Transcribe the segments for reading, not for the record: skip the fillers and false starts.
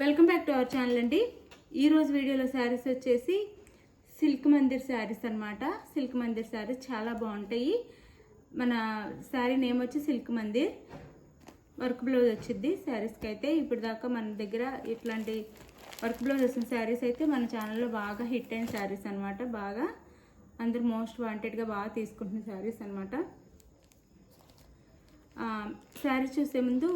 Welcome back to our channel అండి. ఈరోజు వీడియోలో శారీస్ వచ్చేసి సిల్క్ మందిర్ శారీస్ అనమాట. సిల్క్ మందిర్ శారీస్ చాలా బాగుంటాయి. మన శారీ నేమ్ వచ్చి సిల్క్ మందిర్. వర్క్ బ్లౌజ్ వచ్చింది శారీస్కి అయితే. ఇప్పుడు దాకా మన దగ్గర ఇట్లాంటి వర్క్ బ్లౌజ్ వచ్చిన శారీస్ అయితే మన ఛానల్లో బాగా హిట్ అయిన శారీస్ అనమాట. బాగా అందరూ మోస్ట్ వాంటెడ్గా బాగా తీసుకుంటున్న శారీస్ అనమాట. శారీ చూసే ముందు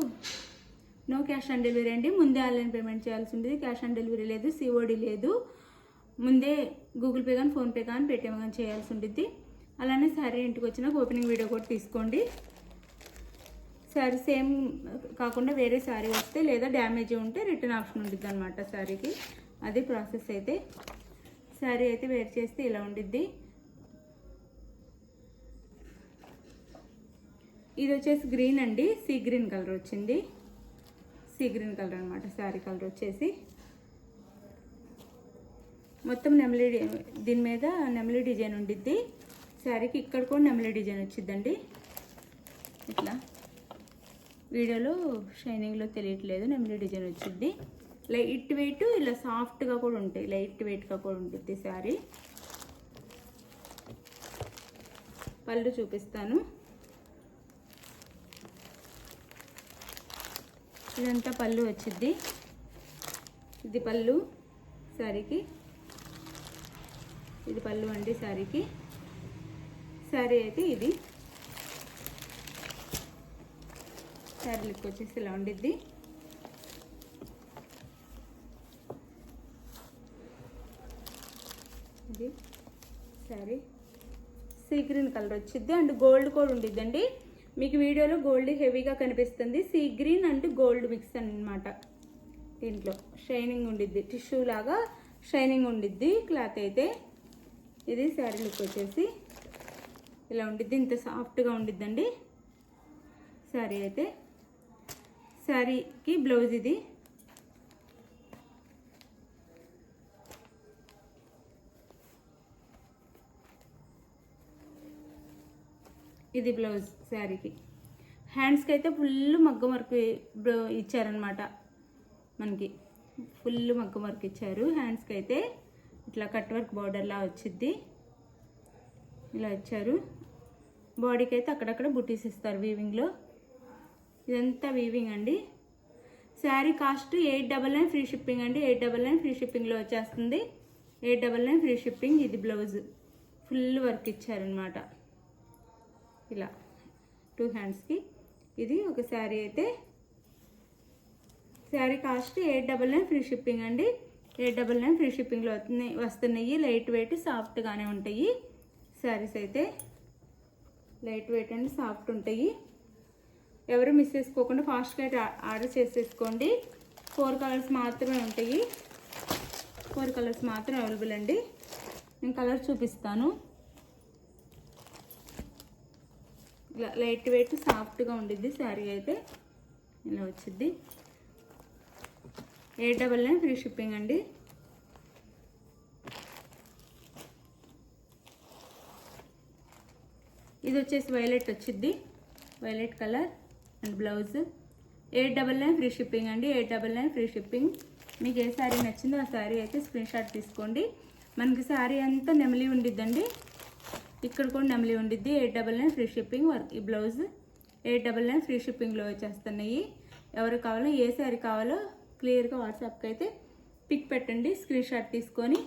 నో క్యాష్ ఆన్ డెలివరీ అండి. ముందే ఆన్లైన్ పేమెంట్ చేయాల్సి ఉంటుంది. క్యాష్ ఆన్ డెలివరీ లేదు, సిఓడి లేదు. ముందే గూగుల్ పే కానీ ఫోన్పే కానీ పేటిఎం కానీ చేయాల్సి ఉంటుంది. అలానే శారీ ఇంటికి వచ్చినాక ఓపెనింగ్ వీడియో కూడా తీసుకోండి. శారీ సేమ్ కాకుండా వేరే శారీ వస్తే లేదా డ్యామేజ్ ఉంటే రిటర్న్ ఆప్షన్ ఉంటుంది అనమాట శారీకి. అది ప్రాసెస్ అయితే. శారీ అయితే వేర్ చేస్తే ఇలా ఉండిద్ది. ఇది వచ్చేసి గ్రీన్ అండి, సీ గ్రీన్ కలర్ వచ్చింది. సీ గ్రీన్ కలర్ అనమాట శారీ కలర్ వచ్చేసి. మొత్తం నెమలి, దీని మీద నెమలి డిజైన్ ఉండిద్ది శారీకి. ఇక్కడ కూడా నెమలి డిజైన్ వచ్చిద్దండి. ఇట్లా వీడియోలో షైనింగ్లో తెలియట్లేదు, నెమలి డిజైన్ వచ్చిద్ది. లైట్ వెయిట్, ఇలా సాఫ్ట్గా కూడా ఉంటాయి, లైట్ వెయిట్గా కూడా ఉంటుంది శారీ. పళ్ళు చూపిస్తాను. ఇదంతా పళ్ళు వచ్చింది. ఇది పళ్ళు శారీకి. ఇది పళ్ళు అండి శారీకి. శారీ అయితే ఇది. శారీ లుక్ వచ్చేసి ఇలా ఉండిద్ది. ఇది శారీ సీ గ్రీన్ కలర్ వచ్చింది అండ్ గోల్డ్ కూడా ఉండిద్దండి. మీకు వీడియోలో గోల్డ్ హెవీగా కనిపిస్తుంది. Sea green and gold mix అన్నమాట. దీంట్లో షైనింగ్ ఉండిద్ది, టిష్యూ లాగా షైనింగ్ ఉండిద్ది క్లాత్ అయితే. ఇది శారీ లుక్ వచ్చేసి ఇలా ఉండిద్ది. ఇంత సాఫ్ట్గా ఉండిద్దండి శారీ అయితే. శారీకి బ్లౌజ్ ఇది. ఇది బ్లౌజ్ శారీకి. హ్యాండ్స్కి అయితే ఫుల్ మగ్గం వర్క్ ఇచ్చారనమాట. మనకి ఫుల్ మగ్గం వర్క్ ఇచ్చారు హ్యాండ్స్కి అయితే. ఇట్లా కట్ వర్క్ బార్డర్లా వచ్చిద్ది, ఇలా ఇచ్చారు. బాడీకి అయితే అక్కడక్కడ బుటీస్ ఇస్తారు వీవింగ్లో. ఇదంతా వీవింగ్ అండి. శారీ కాస్ట్ 899 ఫ్రీ షిప్పింగ్ అండి. 899 ఫ్రీ షిప్పింగ్లో వచ్చేస్తుంది. 899 ఫ్రీ షిప్పింగ్. ఇది బ్లౌజ్ ఫుల్ వర్క్ ఇచ్చారనమాట ఇలా 2 హ్యాండ్స్కి. ఇది ఒక శారీ అయితే. శారీ కాస్ట్ 899 ఫ్రీ షిప్పింగ్ అండి. 899 ఫ్రీ షిప్పింగ్లో వస్తున్నాయి. లైట్ వెయిట్, సాఫ్ట్గానే ఉంటాయి శారీస్ అయితే. లైట్ వెయిట్ అండ్ సాఫ్ట్ ఉంటాయి. ఎవరు మిస్ చేసుకోకుండా ఫాస్ట్గా ఆర్డర్ చేసేసుకోండి. 4 కలర్స్ మాత్రమే ఉంటాయి. 4 కలర్స్ మాత్రం అవైలబుల్ అండి. నేను కలర్ చూపిస్తాను. ఇలా లైట్ వెయిట్ సాఫ్ట్గా ఉండిద్ది శారీ అయితే. ఇలా వచ్చిద్ది. 899 ఫ్రీ షిప్పింగ్ అండి. ఇది వచ్చేసి వైలెట్ వచ్చిద్ది, violet colour and blouse. 899 free shipping అండి. 899 ఫ్రీ షిప్పింగ్. మీకు ఏ శారీ నచ్చిందో ఆ శారీ అయితే స్క్రీన్ షాట్ తీసుకోండి. మనకి శారీ అంతా నెమలి ఉండిద్దండి. ఇక్కడ కూడా నెమలి ఉండిద్ది. 899 ఫ్రీ షిప్పింగ్. ఈ బ్లౌజ్ 899 ఫ్రీ షిప్పింగ్లో వచ్చేస్తున్నాయి. ఎవరు కావాలో, ఏ శారీ కావాలో క్లియర్గా వాట్సాప్కి అయితే పిక్ పెట్టండి, స్క్రీన్ షాట్ తీసుకొని.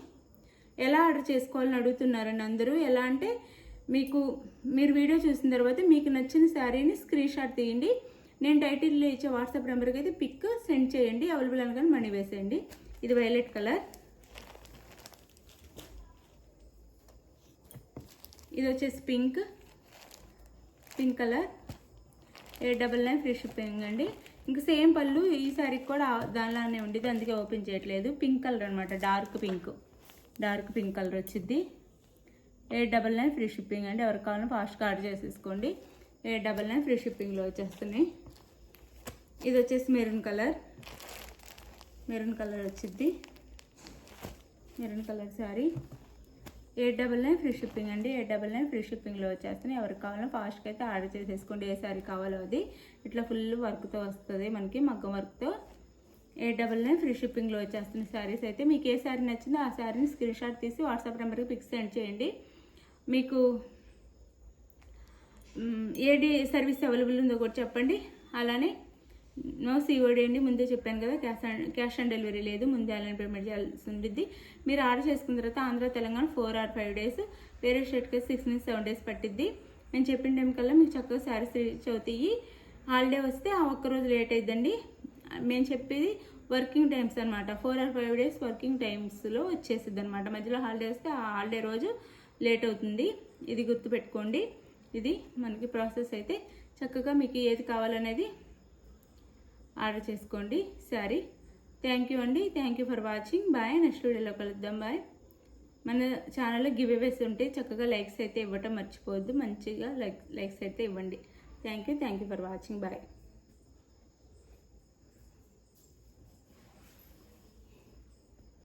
ఎలా ఆర్డర్ చేసుకోవాలని అడుగుతున్నారని అందరూ. ఎలా అంటే మీరు వీడియో చూసిన తర్వాత మీకు నచ్చిన శారీని స్క్రీన్ షాట్ తీయండి. నేను టైటిల్లో ఇచ్చే వాట్సాప్ నెంబర్కి అయితే పిక్ సెండ్ చేయండి. అవైలబుల్ అనగానే మనీ వేసేయండి. ఇది వైలెట్ కలర్. ఇది వచ్చేసి పింక్ కలర్. 899 ఫ్రీ షిప్పింగ్ అండి. ఇంకా సేమ్ పళ్ళు ఈ శారీకి కూడా దానిలానే ఉండేది, అందుకే ఓపెన్ చేయట్లేదు. పింక్ కలర్ అనమాట, డార్క్ పింక్ కలర్ వచ్చింది. 899 ఫ్రీ షిప్పింగ్ అండి. ఎవరికి కావాలో ఫాస్ట్గా ఆర్డర్ చేసేసుకోండి. 899 ఫ్రీ షిప్పింగ్లో వచ్చేస్తున్నాయి. ఇది వచ్చేసి మెరూన్ కలర్ వచ్చింది. Maroon colour sari. 899 free shipping అండి. 899 ఫ్రీ షిప్పింగ్లో వచ్చేస్తున్నాయి. ఎవరికి కావాలో ఫాస్ట్గా అయితే ఆర్డర్ చేసేసుకోండి. ఏ శారీ కావాలో అది. ఇట్లా ఫుల్ వర్క్తో వస్తుంది మనకి, మగ్గం వర్క్తో. 899 ఫ్రీ షిప్పింగ్లో వచ్చేస్తున్న శారీస్ అయితే మీకు ఏ శారీ నచ్చిందో ఆ శారీని స్క్రీన్ షాట్ తీసి వాట్సాప్ నెంబర్కి పిక్స్ సెండ్ చేయండి. మీకు ఏడి సర్వీస్ అవైలబుల్ ఉందో కూడా చెప్పండి. అలానే నో సిఓడి అండి, ముందే చెప్పాను కదా, క్యాష్ ఆన్ డెలివరీ లేదు, ముందే ఆన్లైన్ పేమెంట్ చేయాల్సి ఉంటుంది. మీరు ఆర్డర్ చేసుకున్న తర్వాత ఆంధ్ర తెలంగాణ 4 or 5 days, వేరే స్టేట్కి 6 నుంచి 7 days పట్టిద్ది. నేను చెప్పిన టైం కల్లా మీకు చక్కగా శారీస్ రీచ్ అవుతాయి. హాలిడే వస్తే ఆ ఒక్కరోజు లేట్ అయిద్దండి. మేము చెప్పేది వర్కింగ్ టైమ్స్ అనమాట, 4 or 5 days వర్కింగ్ టైమ్స్లో వచ్చేసిద్ది అనమాట. మధ్యలో హాలిడే వస్తే ఆ హాలిడే రోజు లేట్ అవుతుంది, ఇది గుర్తుపెట్టుకోండి. ఇది మనకి ప్రాసెస్ అయితే చక్కగా మీకు ఏది కావాలనేది ఆర్డర్ చేసుకోండి శారీ. థ్యాంక్ యూ అండి, thank you for watching. Bye, next వీడియోలో కలుద్దాం. బాయ్. మన ఛానల్లో గివ్ అవేస్ ఉంటే చక్కగా లైక్స్ అయితే ఇవ్వటం మర్చిపోవద్దు. మంచిగా లైక్స్ అయితే ఇవ్వండి. Thank you for watching. Bye.